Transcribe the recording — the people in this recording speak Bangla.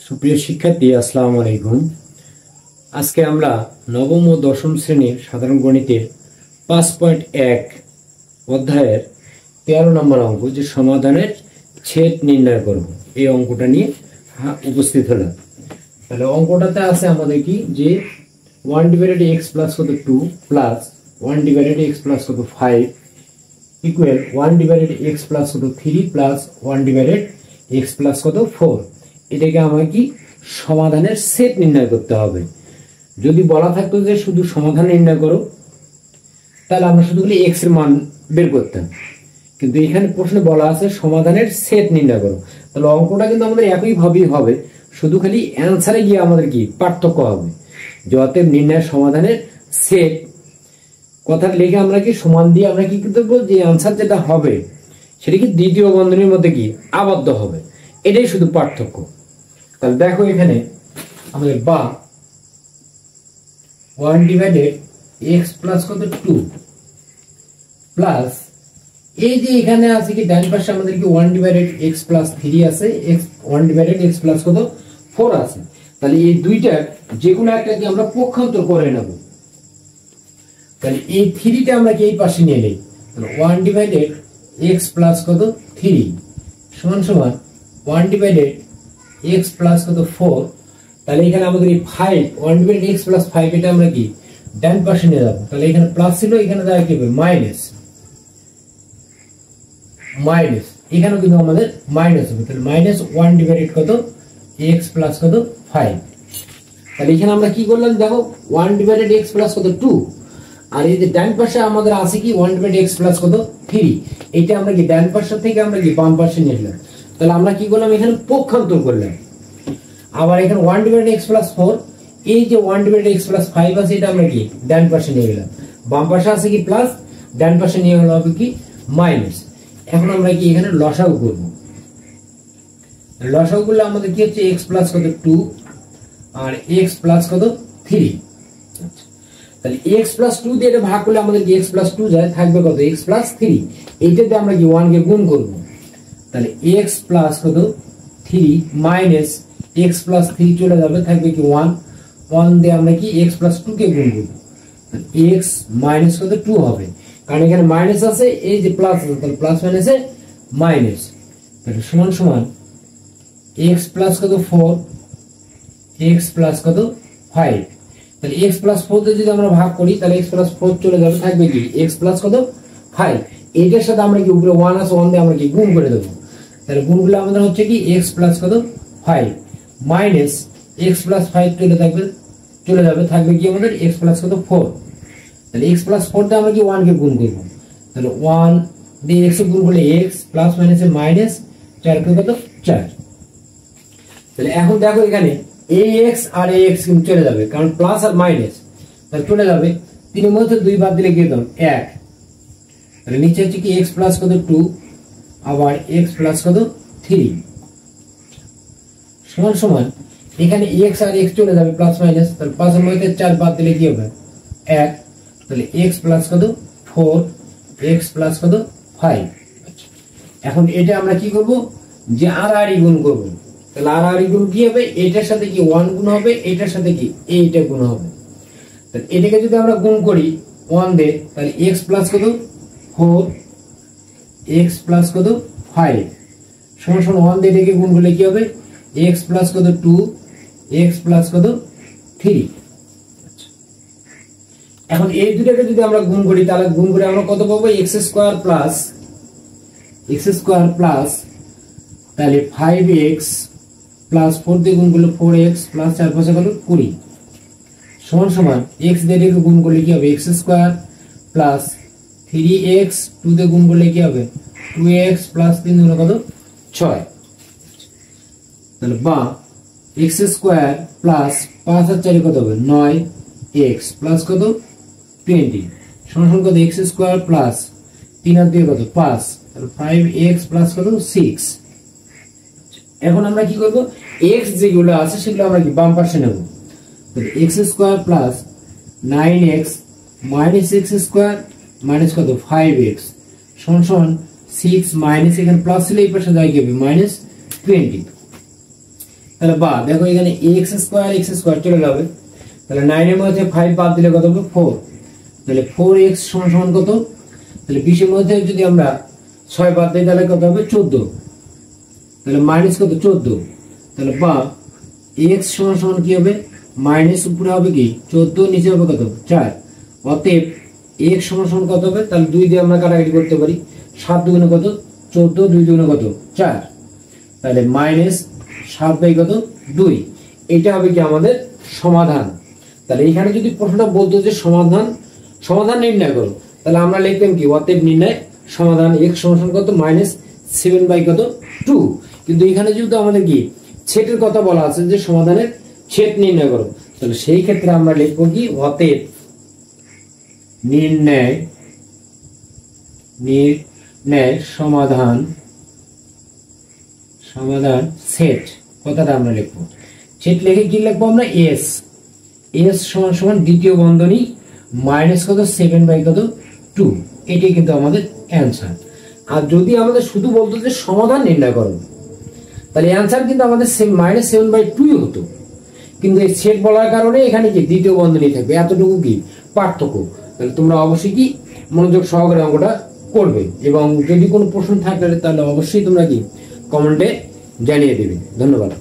সুপ্রিয় শিক্ষার্থী, আসসালামু আলাইকুম। আজকে আমরা নবম ও দশম শ্রেণীর সাধারণ গণিতের 5.1 অধ্যায়ের 13 নম্বর অঙ্ক, যে সমাধানের ছেদ নির্ণয় করব, এই অঙ্কটা নিয়ে উপস্থিত হলাম। তাহলে অঙ্কটাতে আছে আমাদের কি, যে 1/x প্লাস কত 2 প্লাস 1/x প্লাস কত 5 ইকুয়াল 1/x প্লাস কত 3 প্লাস 1/x প্লাস কত 4। এটাকে আমাকে কি সমাধানের সেট নির্ণয় করতে হবে। যদি বলা থাকতো যে শুধু সমাধান নির্ণয় করো, তাহলে আমরা শুধু এক্স এর মান বের করতাম, কিন্তু এখানে প্রশ্নে বলা আছে সমাধানের সেট নির্ণয় করো। তাহলে অঙ্কটা কিন্তু আমাদের একইভাবেই হবে, শুধু খালি অ্যান্সারে গিয়ে আমাদের কি পার্থক্য হবে। যে অতএব নির্ণয়ের সমাধানের সেট কথাটা লিখে আমরা কি সমান দিয়ে আমরা কি করতে পারবো, যে অ্যান্সার যেটা হবে সেটা কি দ্বিতীয় বন্ধনীর মধ্যে কি আবদ্ধ হবে। এটাই শুধু পার্থক্য। তাহলে দেখো এখানে আমাদের বা 1/x প্লাস কত 2 প্লাস এই যে এখানে আছে কি ডান পাশে আমাদের কি 1/x প্লাস 3 আছে, 1/x প্লাস কত 4 আছে। তাহলে এই দুইটা যে কোনো একটাকে আমরা পক্ষান্তর করে নেব। তাহলে এই 3টা আমরা কি এই পাশে নিয়ে নেই। তাহলে 1/x প্লাস কত 3 সমান সমান 1/x প্লাস কত 4। তাহলে এখানে আমাদের এই 5 1/x প্লাস 5 এটা আমরা কি ডান পাশে নিয়ে যাব। তাহলে এখানে প্লাস ছিল, এখানে দ্বারা কি হবে মাইনাস, এখানেও কিন্তু আমাদের মাইনাস হবে। তাহলে মাইনাস 1/x কত x প্লাস কত 5। তাহলে এখানে আমরা কি করলাম দেখো 1/x প্লাস কত 2, আর এই যে ডান পাশে আমাদের আছে কি 1/x প্লাস কত 3। এটা আমরা কি ডান পাশে থেকে আমরা কি বাম পাশে নিয়ে এলাম। তাহলে আমরা কি করলাম এখানে পক্ষান্তর করলাম। আবার এখানে 1/x প্লাস 4, এই যে 1/x প্লাস 5 আছে এটা আমরা কি ডান পাশে নিয়ে গেলাম। বাম পাশে আছে কি প্লাস, ডান পাশে নিয়ে গেল হবে কি মাইনাস। এখন আমরা কি এখানে লসাগু করব। লসাগু করলে আমাদের কি হচ্ছে x প্লাস কত 2 আর x প্লাস কত 3। তাহলে x প্লাস 2 দিয়ে এটা ভাগ করলে আমাদের কি x প্লাস 2 যায়, থাকবে কত x প্লাস 3। এইটাতে আমরা কি 1 কে গুণ করব। তাহলে x প্লাস কত 3 মাইনাস x প্লাস 3 চলে যাবে, থাকবে কি 1 দিয়ে আমরা কি x প্লাস 2 কে গুণ করব। x মাইনাস কত 2 হবে, কারণ এখানে মাইনাস আছে, এই যে প্লাস আছে, তাহলে প্লাস মাইনাসে মাইনাস। তাহলে সমান সমান x প্লাস কত 4 x প্লাস কত 5। তাহলে x প্লাস 4 দিয়ে যদি আমরা ভাগ করি তাহলে x প্লাস 4 চলে যাবে, থাকবে কি x প্লাস কত 5। এইটার সাথে আমরা কি উপরে 1 আছে, 1 দিয়ে আমরা কি গুণ করে দেব। তাহলে গুণগুলো আমাদের হচ্ছে কি x প্লাস কত 5 মাইনাস x প্লাস 5 চলে যাবে, থাকবে কি আমাদের x প্লাস কত 4। তাহলে x প্লাস 4 দিয়ে আমরা কি 1 কে গুণ করব। তাহলে 1 দিয়ে x গুণ করলে x প্লাস মাইনাসে মাইনাস, 4 কে কত 4। তাহলে এখন দেখো এখানে ax আর ax কিন্তু চলে যাবে, কারণ প্লাস আর মাইনাস, তাহলে চলে যাবে। 3 এর মধ্যে 2 বাদ দিলে কি হতো 1। তাহলে নিচে হচ্ছে কি x প্লাস কত 2 আবার x প্লাস কত 3 সমান সমান এখানে x আর x চলে যাবে প্লাস মাইনাস। তাহলে 5 এর মধ্যে 4 বাদ দিলে কি হবে 1। তাহলে x প্লাস কত 4 x প্লাস কত 5। এখন এটা আমরা কি করব, যে আর গুণ করব। তাহলে আর গুণ কি হবে, এটার সাথে কি 1 গুণ হবে, এটার সাথে কি এইটা গুণ হবে। তাহলে এটাকে যদি আমরা গুণ করি 1 দিয়ে, তাহলে x প্লাস কত 4 x প্লাস কত 5 সমান সমান 1 দিয়ে এটাকে গুণ করলে কি হবে x প্লাস কত 2 x প্লাস কত 3। এখন এই দুটাকে যদি আমরা গুণ করি তাহলে গুণ করে আমরা কত পাবো x স্কয়ার প্লাস তাহলে 5x প্লাস 4 দিয়ে গুণ করলে 4x প্লাস 4 5 কত 20 সমান সমান x দিয়ে এটাকে গুণ করলে কি হবে x স্কয়ার প্লাস 3x 2 দিয়ে গুণ করলে কি হবে 2x প্লাস 3 গুণ কত 6। তাহলে বা x স্কয়ার প্লাস 5 আর 4 কত হবে 9x প্লাস কত 20 সমান সমান কত x স্কয়ার প্লাস 3 আর 2 কত 5, তাহলে 5x প্লাস কত 6। এখন আমরা কি করব, x যেগুলো আছে সেগুলো আমরা কি বাম পাশে নেব। তাহলে x square plus 9x minus x square minus কত 5x সমান সমান 6 মাইনাস, এখানে প্লাস ছিল এই পাশে যায় কি হবে মাইনাস 20। তাহলে বা দেখো এখানে এক্স স্কোয়ার চলে যাবে, তাহলে 9 এর মধ্যে 5 বাদ দিলে কত হবে 4, তাহলে 4x সমান সমান কত, তাহলে 20 এর মধ্যে যদি আমরা 6 বাদ দিই তাহলে কত হবে 14, তাহলে মাইনাস কত 14, তাহলে বা x সমান সমান কি হবে মাইনাস উপরে হবে কি 14 নিচে হবে কত 4, অতএব x সমান সমান কত হবে, তাহলে 2 দিয়ে আমরা কাটাকাটি করতে পারি, 7 দুগুণে কত 14, 2 দুগুণে কত 4, তাহলে মাইনাস 7 বাই কত 2, এটা হবে কি আমাদের সমাধান। তাহলে এখানে যদি প্রশ্নটা বলতো যে সমাধান নির্ণয় করো, তাহলে আমরা লিখতাম কি অতএব নির্ণয় সমাধান x সমান কত মাইনাস 7 বাই কত 2, কিন্তু এখানে যেহেতু আমাদের কি ছেদের কথা বলা আছে যে সমাধানের ছেদ নির্ণয় করো, তাহলে সেই ক্ষেত্রে আমরা লিখবো কি অতএব নির্ণয় সমাধান সেট, কথাটা আমরা লিখবো। সেট লিখে কি লিখবো আমরা এস সমান সমান দ্বিতীয় বন্ধনী মাইনাস কত 7 বাই কত 2, এটাই কিন্তু আমাদের অ্যান্সার। আর যদি আমাদের শুধু বলতো যে সমাধান নির্ণয় করো, তাহলে অ্যান্সার কিন্তু আমাদের মাইনাস 7 বাই 2 হতো, কিন্তু এই সেট বলার কারণে এখানে কি দ্বিতীয় বন্ধনী থাকবে, এতটুকু কি পার্থক্য। তাহলে তোমরা অবশ্যই কি মনোযোগ সহকারে অঙ্কটা করবে, এবং যদি কোনো প্রশ্ন থাকে তাহলে অবশ্যই তোমরা কি কমেন্টে জানিয়ে দেবে। ধন্যবাদ।